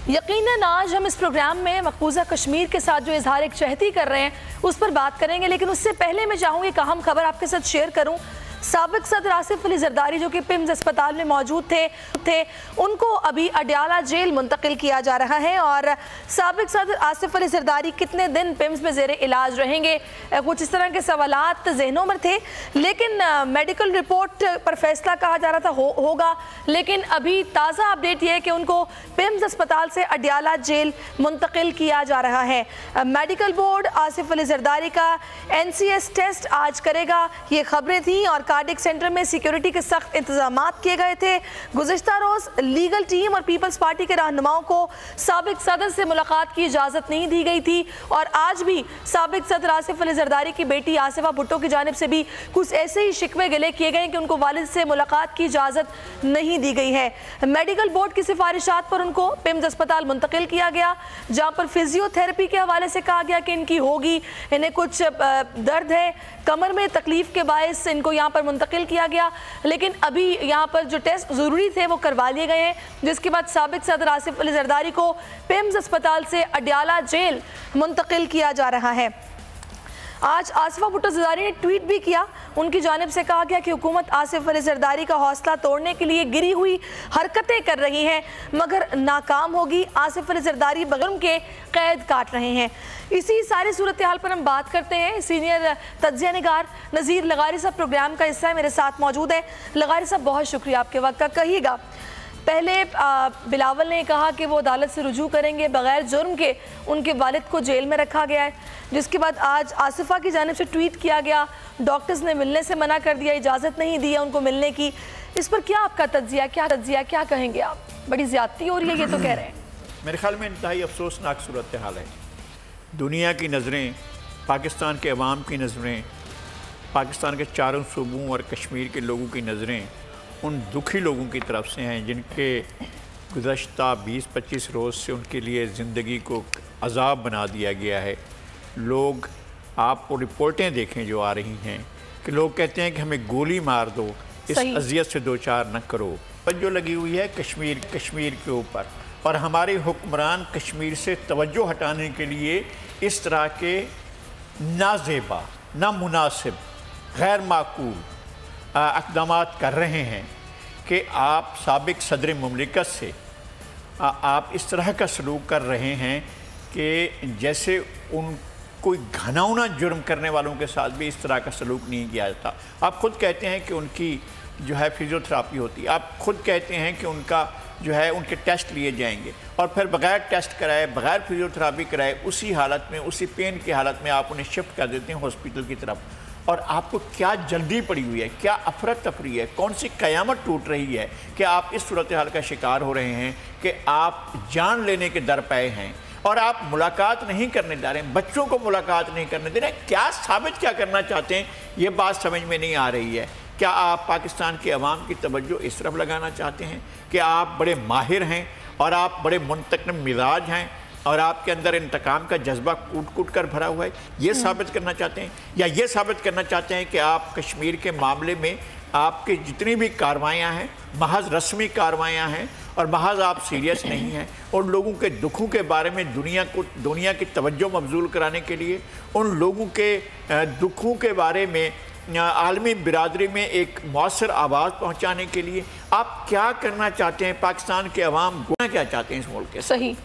यकीनन आज हम इस प्रोग्राम में मकबूजा कश्मीर के साथ जो इजहार चहती कर रहे हैं उस पर बात करेंगे, लेकिन उससे पहले मैं चाहूँगी एक अहम खबर आपके साथ शेयर करूँ। साबिक सदर आसिफ अली जरदारी जो कि पिम्स अस्पताल में मौजूद थे उनको अभी अडयाला जेल मुंतकिल किया जा रहा है और साबिक सदर आसिफ अली जरदारी कितने दिन पिम्स में ज़ेरे इलाज रहेंगे, कुछ इस तरह के सवालात जहनों में थे। लेकिन मेडिकल रिपोर्ट पर फैसला कहा जा रहा था होगा, लेकिन अभी ताज़ा अपडेट ये है कि उनको पिम्स अस्पताल से अडयाला जेल मुंतकिल किया जा रहा है। मेडिकल बोर्ड आसिफ अली जरदारी का NCS टेस्ट आज करेगा, ये खबरें थी। और कार्डिक सेंटर में सिक्योरिटी के सख्त इंतजाम किए गए थे। गुज़िश्ता रोज़ लीगल टीम और पीपल्स पार्टी के रहनुमाओं को साबिक सदर से मुलाकात की इजाज़त नहीं दी गई थी और आज भी साबिक सदर आसिफ अली जरदारी की बेटी आसिफा भुट्टो की जानिब से भी कुछ ऐसे ही शिकवे गिले किए गए कि उनको वालिद से मुलाकात की इजाज़त नहीं दी गई है। मेडिकल बोर्ड की सिफारिशात पर उनको पिम्स अस्पताल मुंतकिल किया गया, जहाँ पर फिजियोथेरेपी के हवाले से कहा गया कि इनकी होगी, इन्हें कुछ दर्द है, कमर में तकलीफ के बायस इनको यहाँ पर मुंतकिल किया गया। लेकिन अभी यहाँ पर जो टेस्ट ज़रूरी थे वो करवा लिए गए हैं, जिसके बाद साबिक सदर आसिफ अली जरदारी को पिम्स अस्पताल से अडयाला जेल मुंतकिल किया जा रहा है। आज आसिफा भुट्टो जरदारी ने ट्वीट भी किया, उनकी जानिब से कहा गया कि हुकूमत आसिफ अली जरदारी का हौसला तोड़ने के लिए गिरी हुई हरकतें कर रही हैं मगर नाकाम होगी। आसिफ अली जरदारी बगैर के कैद काट रहे हैं। इसी सारी सूरत हाल पर हम बात करते हैं। सीनियर तज्ज़िया निगार नज़ीर लगारी साहब प्रोग्राम का हिस्सा है, मेरे साथ मौजूद है। लगारी साहब बहुत शुक्रिया आपके वक्त का। कहिएगा, पहले बिलावल ने कहा कि वो अदालत से रुजू करेंगे, बग़ैर जुर्म के उनके वालिद को जेल में रखा गया है, जिसके बाद आज आसिफा की जानिब से ट्वीट किया गया, डॉक्टर्स ने मिलने से मना कर दिया, इजाज़त नहीं दी है उनको मिलने की। इस पर क्या आपका तज्ज़िया, क्या कहेंगे आप? बड़ी ज़्यादती हो रही है ये तो कह रहे हैं। मेरे ख्याल में इंतहाई अफसोसनाक सूरत हाल है। दुनिया की नज़रें, पाकिस्तान के अवाम की नज़रें, पाकिस्तान के चारों सूबों और कश्मीर के लोगों की नज़रें उन दुखी लोगों की तरफ से हैं जिनके गुज़श्ता 20-25 रोज़ से उनके लिए ज़िंदगी को अज़ाब बना दिया गया है। लोग, आपको रिपोर्टें देखें जो आ रही हैं कि लोग कहते हैं कि हमें गोली मार दो, इस अज़ियत से दो चार न करो। तवज्जो लगी हुई है कश्मीर के ऊपर, और हमारे हुक्मरान कश्मीर से तवज्जो हटाने के लिए इस तरह के नाज़ेबा, नामुनासिब, गैर माकूल इक़दामात कर रहे हैं कि आप साबिक सदर मुमलिकत से आप इस तरह का सलूक कर रहे हैं कि जैसे उन कोई घनाउना जुर्म करने वालों के साथ भी इस तरह का सलूक नहीं किया जाता। आप खुद कहते हैं कि उनकी जो है फिजियोथेरापी होती है, आप खुद कहते हैं कि उनका जो है उनके टेस्ट लिए जाएंगे और फिर बग़ैर टेस्ट कराए, बग़ैर फिजियोथेरापी कराए, उसी हालत में, उसी पेन की हालत में आप उन्हें शिफ्ट कर देते हैं हॉस्पिटल की तरफ। और आपको क्या जल्दी पड़ी हुई है, क्या अफरत तफरी है, कौन सी क़यामत टूट रही है कि आप इस सूरत हाल का शिकार हो रहे हैं कि आप जान लेने के दर पे हैं और आप मुलाकात नहीं करने जा रहे हैं, बच्चों को मुलाकात नहीं करने दे रहे हैं। क्या साबित क्या करना चाहते हैं, ये बात समझ में नहीं आ रही है। क्या आप पाकिस्तान के अवाम की तवज्जो इस तरफ लगाना चाहते हैं कि आप बड़े माहिर हैं और आप बड़े मुंतक़िम मिजाज हैं और आपके अंदर इंतकाम का जज्बा कूट कर भरा हुआ है, ये साबित करना चाहते हैं? या ये साबित करना चाहते हैं कि आप कश्मीर के मामले में आपकी जितनी भी कार्रवाइयाँ हैं महज रस्मी कार्रवाइयाँ हैं और महज आप सीरियस नहीं हैं, और लोगों के दुखों के बारे में दुनिया की तवज्जो मबजूल कराने के लिए, उन लोगों के दुखों के बारे में आलमी बिरादरी में एक मौसर आवाज़ पहुँचाने के लिए आप क्या करना चाहते हैं? पाकिस्तान के अवाम क्या चाहते हैं इस मुल्क के? सही,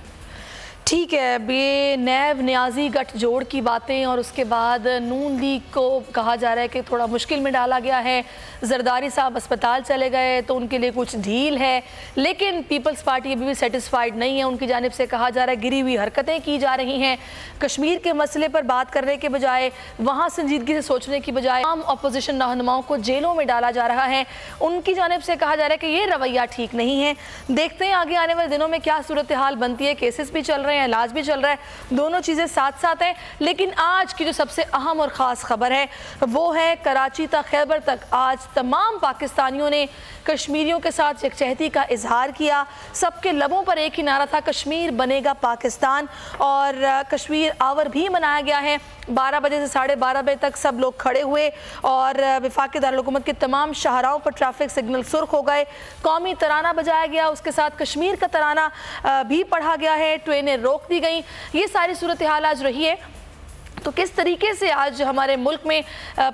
ठीक है, बेनैब न्याजी गठजोड़ की बातें और उसके बाद नून लीग को कहा जा रहा है कि थोड़ा मुश्किल में डाला गया है, जरदारी साहब अस्पताल चले गए तो उनके लिए कुछ ढील है, लेकिन पीपल्स पार्टी अभी भी सेटिस्फाइड नहीं है। उनकी जानिब से कहा जा रहा है गिरी हुई हरकतें की जा रही हैं। कश्मीर के मसले पर बात करने के बजाय, वहाँ संजीदगी से सोचने की बजाय आम अपोजिशन रहनुमाओं को जेलों में डाला जा रहा है। उनकी जानिब से कहा जा रहा है कि ये रवैया ठीक नहीं है। देखते हैं आगे आने वाले दिनों में क्या सूरत हाल बनती है। केसेस भी चल रहे हैं, हैं, इलाज भी चल रहा है, दोनों चीज़ें साथ साथ हैं। लेकिन आज की जो सबसे अहम और ख़ास खबर है वो है कराची तक, खैबर तक आज तमाम पाकिस्तानियों ने कश्मीरियों के साथ यकजहती का इजहार किया। सबके लबों पर एक ही नारा था, कश्मीर बनेगा पाकिस्तान। और कश्मीर आवर भी मनाया गया है। 12 बजे से 12:30 बजे तक सब लोग खड़े हुए और वफाकी दारुल हुकूमत के तमाम शाहराओं पर ट्रैफिक सिग्नल सुर्ख हो गए। कौमी तराना बजाया गया, उसके साथ कश्मीर का तराना भी पढ़ा गया है, ट्रेनें रोक दी गई। ये सारी सूरत हाल आज रही है। तो किस तरीके से आज हमारे मुल्क में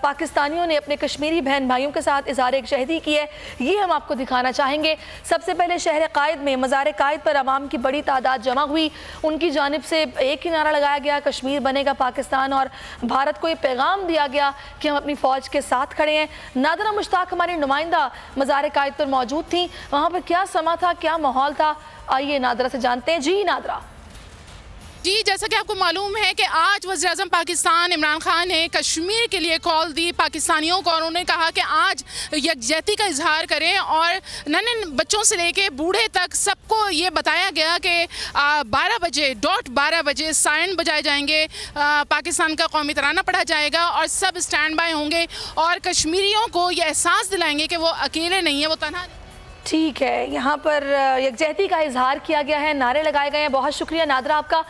पाकिस्तानियों ने अपने कश्मीरी बहन भाइयों के साथ इज़हार यकजहती की है, ये हम आपको दिखाना चाहेंगे। सबसे पहले शहर कायद में मज़ार कायद पर आवाम की बड़ी तादाद जमा हुई। उनकी जानिब से एक ही नारा लगाया गया, कश्मीर बनेगा पाकिस्तान, और भारत को ये पैगाम दिया गया कि हम अपनी फ़ौज के साथ खड़े हैं। नादरा मुश्ताक हमारी नुमाइंदा मज़ार कायद पर मौजूद थी, वहाँ पर क्या समा था, क्या माहौल था, आइए नादरा से जानते हैं। जी नादरा। जी, जैसा कि आपको मालूम है कि आज वज़ीर-ए-आज़म पाकिस्तान इमरान खान ने कश्मीर के लिए कॉल दी पाकिस्तानियों को, और उन्होंने कहा कि आज यकजहती का इजहार करें। और नन्हे बच्चों से लेके बूढ़े तक सबको ये बताया गया कि 12 बजे सायरन बजाए जाएंगे, पाकिस्तान का कौमी तराना पढ़ा जाएगा और सब स्टैंड बाय होंगे और कश्मीरियों को ये एहसास दिलाएंगे कि वो अकेले नहीं है, वो तन्हा। ठीक है, यहाँ पर यकजहती का इजहार किया गया है, नारे लगाए गए हैं। बहुत शुक्रिया नादरा आपका।